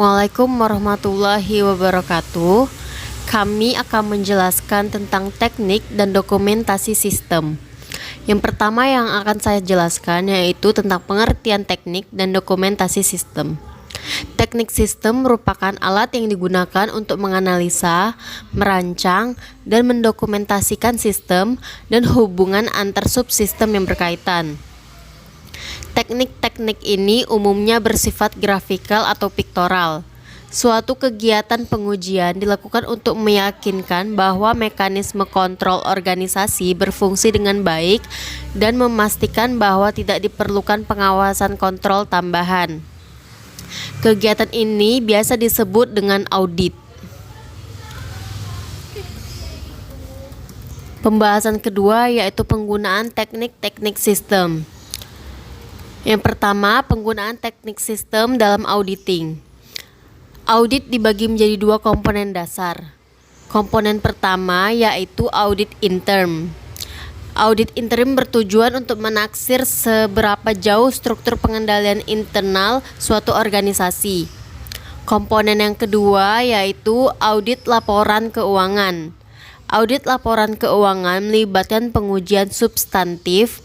Assalamualaikum warahmatullahi wabarakatuh. Kami akan menjelaskan tentang teknik dan dokumentasi sistem. Yang pertama yang akan saya jelaskan yaitu tentang pengertian teknik dan dokumentasi sistem. Teknik sistem merupakan alat yang digunakan untuk menganalisa, merancang, dan mendokumentasikan sistem dan hubungan antar subsistem yang berkaitan. Teknik-teknik ini umumnya bersifat grafikal atau piktoral. Suatu kegiatan pengujian dilakukan untuk meyakinkan bahwa mekanisme kontrol organisasi berfungsi dengan baik dan memastikan bahwa tidak diperlukan pengawasan kontrol tambahan. Kegiatan ini biasa disebut dengan audit. Pembahasan kedua yaitu penggunaan teknik-teknik sistem. Yang pertama, penggunaan teknik sistem dalam auditing. Audit dibagi menjadi dua komponen dasar. Komponen pertama yaitu audit intern. Audit intern bertujuan untuk menaksir seberapa jauh struktur pengendalian internal suatu organisasi. Komponen yang kedua yaitu audit laporan keuangan. Audit laporan keuangan melibatkan pengujian substantif.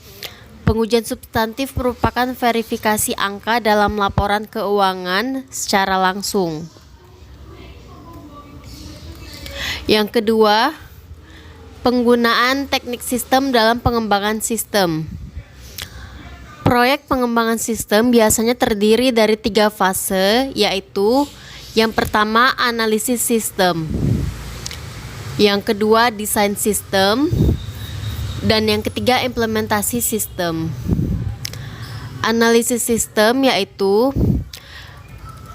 Pengujian substantif merupakan verifikasi angka dalam laporan keuangan secara langsung. Yang kedua, penggunaan teknik sistem dalam pengembangan sistem. Proyek pengembangan sistem biasanya terdiri dari 3 fase, yaitu yang pertama analisis sistem, yang kedua desain sistem, dan yang ketiga implementasi sistem. Analisis sistem yaitu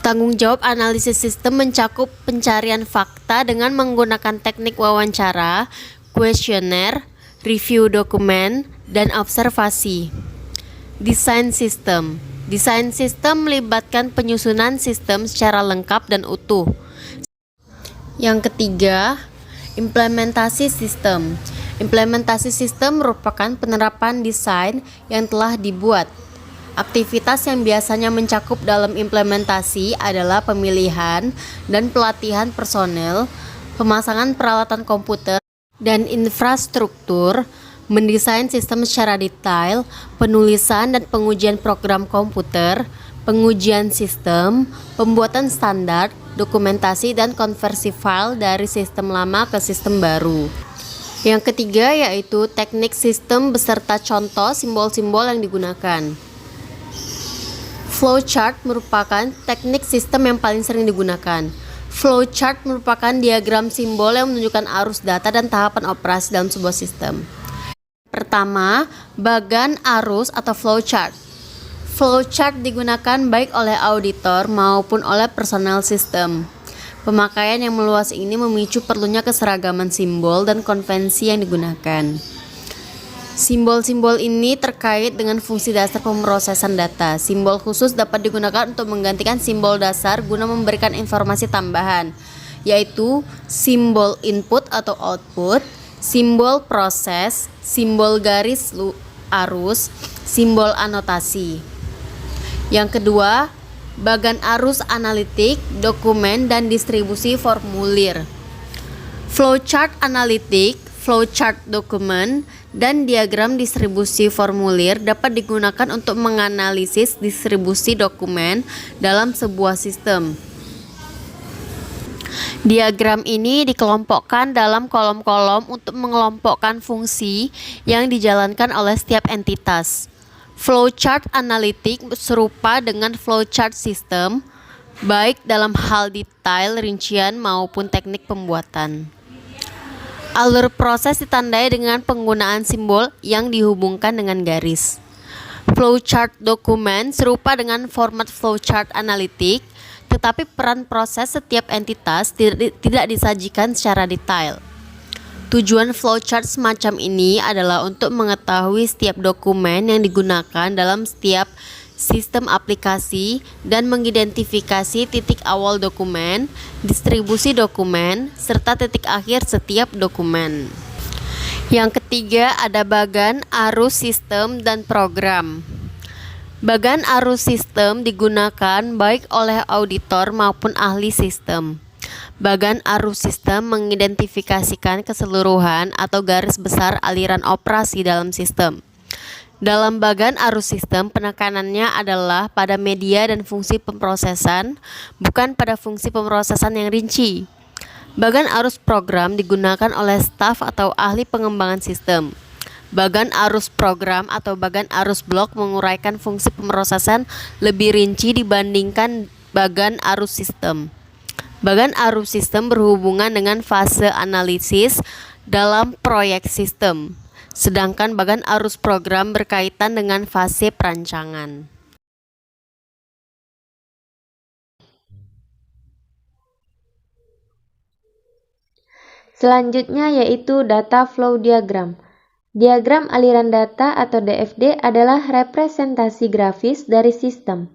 tanggung jawab analisis sistem mencakup pencarian fakta dengan menggunakan teknik wawancara, kuesioner, review dokumen, dan observasi. Desain sistem. Desain sistem melibatkan penyusunan sistem secara lengkap dan utuh. Yang ketiga, implementasi sistem. Implementasi sistem merupakan penerapan desain yang telah dibuat. Aktivitas yang biasanya mencakup dalam implementasi adalah pemilihan dan pelatihan personel, pemasangan peralatan komputer dan infrastruktur, mendesain sistem secara detail, penulisan dan pengujian program komputer, pengujian sistem, pembuatan standar, dokumentasi dan konversi file dari sistem lama ke sistem baru. Yang ketiga yaitu teknik sistem beserta contoh simbol-simbol yang digunakan. Flowchart merupakan teknik sistem yang paling sering digunakan. Flowchart merupakan diagram simbol yang menunjukkan arus data dan tahapan operasi dalam sebuah sistem. Pertama, bagan arus atau flowchart. Flowchart digunakan baik oleh auditor maupun oleh personel sistem. Pemakaian yang meluas ini memicu perlunya keseragaman simbol dan konvensi yang digunakan. Simbol-simbol ini terkait dengan fungsi dasar pemrosesan data. Simbol khusus dapat digunakan untuk menggantikan simbol dasar guna memberikan informasi tambahan, yaitu simbol input atau output, simbol proses, simbol garis arus, simbol anotasi. Yang kedua, bagan arus analitik, dokumen, dan distribusi formulir. Flowchart analitik, flowchart dokumen, dan diagram distribusi formulir dapat digunakan untuk menganalisis distribusi dokumen dalam sebuah sistem. Diagram ini dikelompokkan dalam kolom-kolom untuk mengelompokkan fungsi yang dijalankan oleh setiap entitas. Flowchart analitik serupa dengan flowchart sistem, baik dalam hal detail, rincian, maupun teknik pembuatan. Alur proses ditandai dengan penggunaan simbol yang dihubungkan dengan garis. Flowchart dokumen serupa dengan format flowchart analitik, tetapi peran proses setiap entitas tidak disajikan secara detail. Tujuan flowchart semacam ini adalah untuk mengetahui setiap dokumen yang digunakan dalam setiap sistem aplikasi dan mengidentifikasi titik awal dokumen, distribusi dokumen, serta titik akhir setiap dokumen. Yang ketiga ada bagan arus sistem dan program. Bagan arus sistem digunakan baik oleh auditor maupun ahli sistem. Bagan arus sistem mengidentifikasikan keseluruhan atau garis besar aliran operasi dalam sistem. Dalam bagan arus sistem, penekanannya adalah pada media dan fungsi pemrosesan, bukan pada fungsi pemrosesan yang rinci. Bagan arus program digunakan oleh staf atau ahli pengembangan sistem. Bagan arus program atau bagan arus blok menguraikan fungsi pemrosesan lebih rinci dibandingkan bagan arus sistem. Bagan arus sistem berhubungan dengan fase analisis dalam proyek sistem, sedangkan bagan arus program berkaitan dengan fase perancangan. Selanjutnya yaitu data flow diagram. Diagram aliran data atau DFD adalah representasi grafis dari sistem.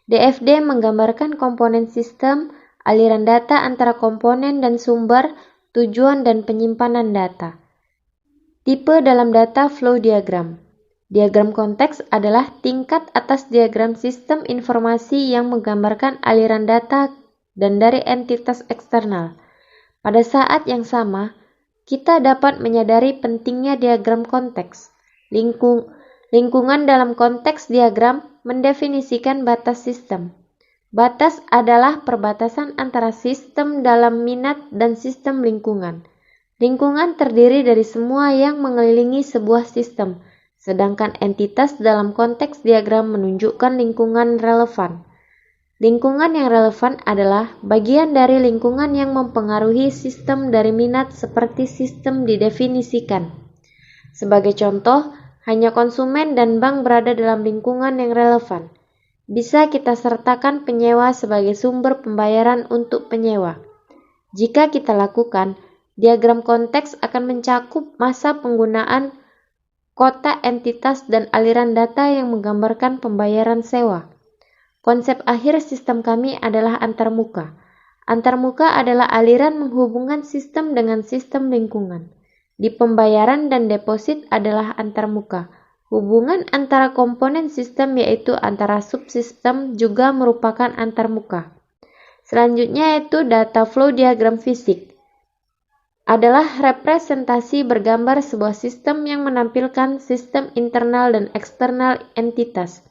DFD menggambarkan komponen sistem, aliran data antara komponen dan sumber, tujuan dan penyimpanan data. Tipe dalam data flow diagram. Diagram konteks adalah tingkat atas diagram sistem informasi yang menggambarkan aliran data dan dari entitas eksternal. Pada saat yang sama, kita dapat menyadari pentingnya diagram konteks. Lingkungan dalam konteks diagram mendefinisikan batas sistem. Batas adalah perbatasan antara sistem dalam minat dan sistem lingkungan. Lingkungan terdiri dari semua yang mengelilingi sebuah sistem, sedangkan entitas dalam konteks diagram menunjukkan lingkungan relevan. Lingkungan yang relevan adalah bagian dari lingkungan yang mempengaruhi sistem dari minat seperti sistem didefinisikan. Sebagai contoh, hanya konsumen dan bank berada dalam lingkungan yang relevan. Bisa kita sertakan penyewa sebagai sumber pembayaran untuk penyewa. Jika kita lakukan, diagram konteks akan mencakup masa penggunaan kota entitas dan aliran data yang menggambarkan pembayaran sewa. Konsep akhir sistem kami adalah antarmuka. Antarmuka adalah aliran menghubungkan sistem dengan sistem lingkungan. Di pembayaran dan deposit adalah antarmuka. Hubungan antara komponen sistem yaitu antara subsistem juga merupakan antarmuka. Selanjutnya yaitu data flow diagram fisik. Adalah representasi bergambar sebuah sistem yang menampilkan sistem internal dan eksternal entitas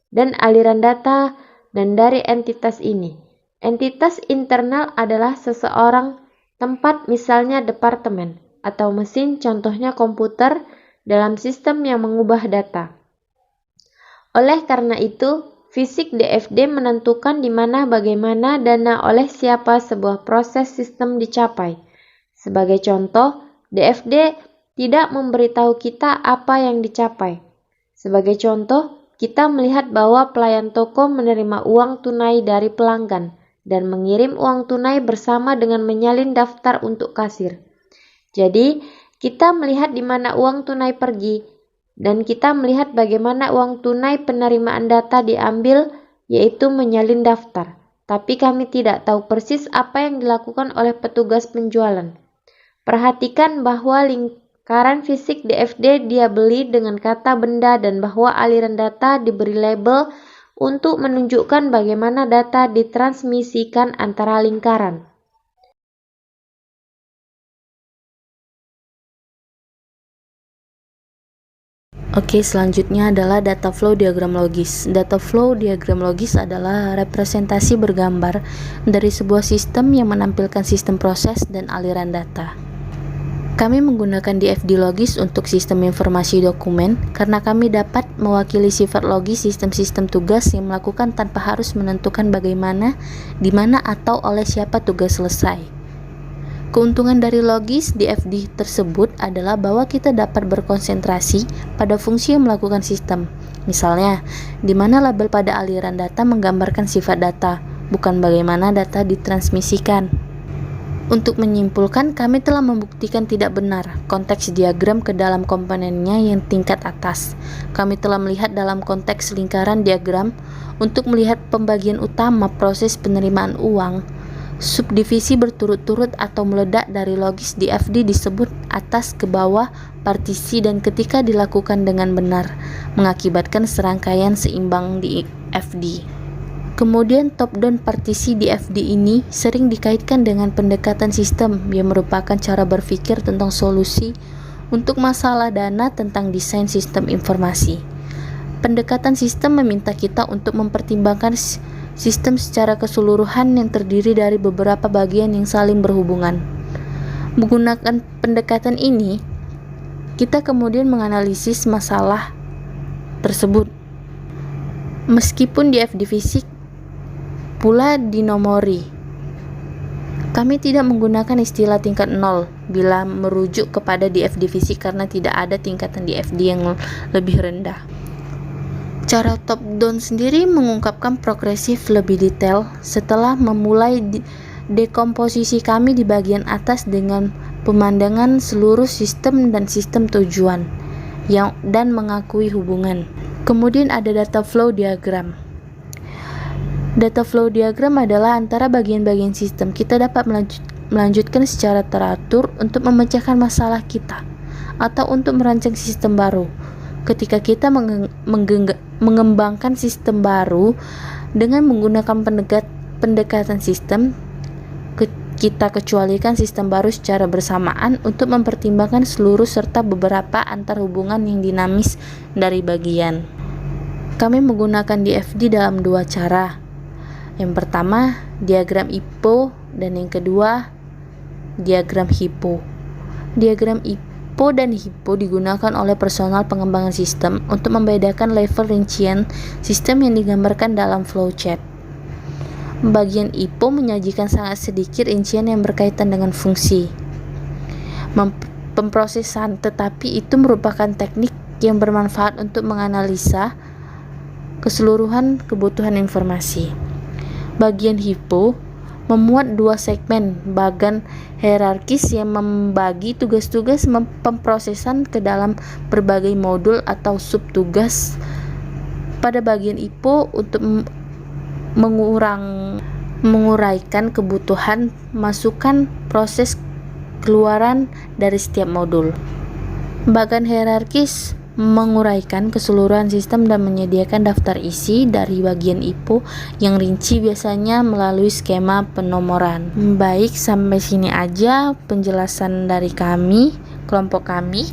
dan aliran data dan dari entitas ini. Entitas internal adalah seseorang, tempat misalnya departemen, atau mesin contohnya komputer dalam sistem yang mengubah data. Oleh karena itu, fisik DFD menentukan di mana bagaimana dana oleh siapa sebuah proses sistem dicapai. Sebagai contoh, DFD tidak memberitahu kita apa yang dicapai. Sebagai contoh, kita melihat bahwa pelayan toko menerima uang tunai dari pelanggan dan mengirim uang tunai bersama dengan menyalin daftar untuk kasir. Jadi, kita melihat di mana uang tunai pergi dan kita melihat bagaimana uang tunai penerimaan data diambil, yaitu menyalin daftar. Tapi kami tidak tahu persis apa yang dilakukan oleh petugas penjualan. Perhatikan bahwa lingkaran fisik DFD dia beli dengan kata benda dan bahwa aliran data diberi label untuk menunjukkan bagaimana data ditransmisikan antara lingkaran. Oke, selanjutnya adalah data flow diagram logis. Data flow diagram logis adalah representasi bergambar dari sebuah sistem yang menampilkan sistem proses dan aliran data. Kami menggunakan DFD logis untuk sistem informasi dokumen karena kami dapat mewakili sifat logis sistem-sistem tugas yang melakukan tanpa harus menentukan bagaimana, di mana atau oleh siapa tugas selesai. Keuntungan dari logis DFD tersebut adalah bahwa kita dapat berkonsentrasi pada fungsi yang melakukan sistem. Misalnya, di mana label pada aliran data menggambarkan sifat data, bukan bagaimana data ditransmisikan. Untuk menyimpulkan, kami telah membuktikan tidak benar konteks diagram ke dalam komponennya yang tingkat atas. Kami telah melihat dalam konteks lingkaran diagram untuk melihat pembagian utama proses penerimaan uang. Subdivisi berturut-turut atau meledak dari logis DFD disebut atas ke bawah partisi dan ketika dilakukan dengan benar, mengakibatkan serangkaian seimbang di FD. Kemudian top-down partisi di FD ini sering dikaitkan dengan pendekatan sistem yang merupakan cara berpikir tentang solusi untuk masalah dana tentang desain sistem informasi. Pendekatan sistem meminta kita untuk mempertimbangkan sistem secara keseluruhan yang terdiri dari beberapa bagian yang saling berhubungan. Menggunakan pendekatan ini, kita kemudian menganalisis masalah tersebut. Meskipun di FD fisik pula dinomori, kami tidak menggunakan istilah tingkat 0 bila merujuk kepada DFD fisik karena tidak ada tingkatan DFD yang lebih rendah. Cara top down sendiri mengungkapkan progresif lebih detail setelah memulai dekomposisi kami di bagian atas dengan pemandangan seluruh sistem dan sistem tujuan dan mengakui hubungan. Kemudian ada data flow diagram. Data flow diagram adalah antara bagian-bagian sistem. Kita dapat melanjutkan secara teratur untuk memecahkan masalah kita atau untuk merancang sistem baru. Ketika kita mengembangkan sistem baru dengan menggunakan pendekatan sistem, kita kecualikan sistem baru secara bersamaan untuk mempertimbangkan seluruh serta beberapa antarhubungan yang dinamis dari bagian. Kami menggunakan DFD dalam dua cara. Yang pertama, diagram IPO, dan yang kedua, diagram HIPO. Diagram IPO dan HIPO digunakan oleh personal pengembangan sistem untuk membedakan level rincian sistem yang digambarkan dalam flowchart. Bagian IPO menyajikan sangat sedikit rincian yang berkaitan dengan fungsi pemrosesan, tetapi itu merupakan teknik yang bermanfaat untuk menganalisa keseluruhan kebutuhan informasi. Bagian HIPO memuat dua segmen bagan hierarkis yang membagi tugas-tugas pemrosesan ke dalam berbagai modul atau subtugas. Pada bagian IPO untuk menguraikan kebutuhan masukan proses keluaran dari setiap modul. Bagan hierarkis menguraikan keseluruhan sistem dan menyediakan daftar isi dari bagian IPO yang rinci biasanya melalui skema penomoran. Baik, sampai sini aja penjelasan dari kami, kelompok kami.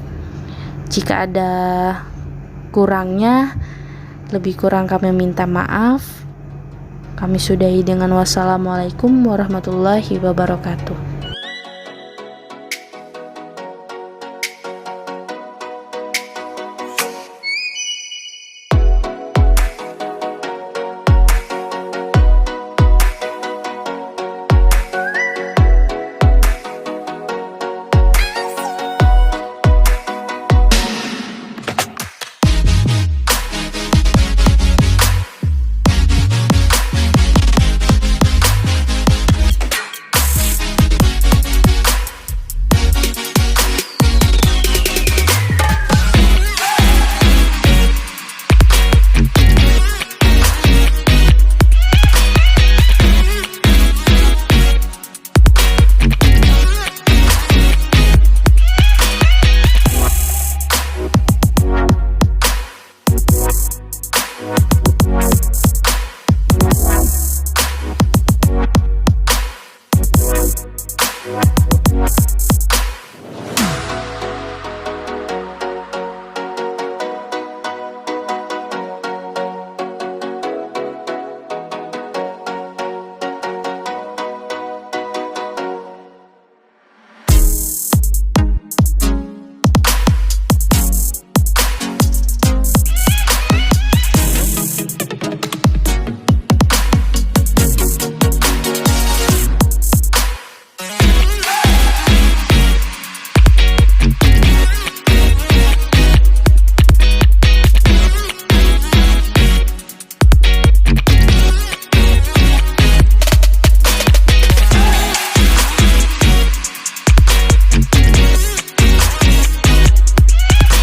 Jika ada kurangnya, lebih kurang kami minta maaf. Kami sudahi dengan wassalamualaikum warahmatullahi wabarakatuh.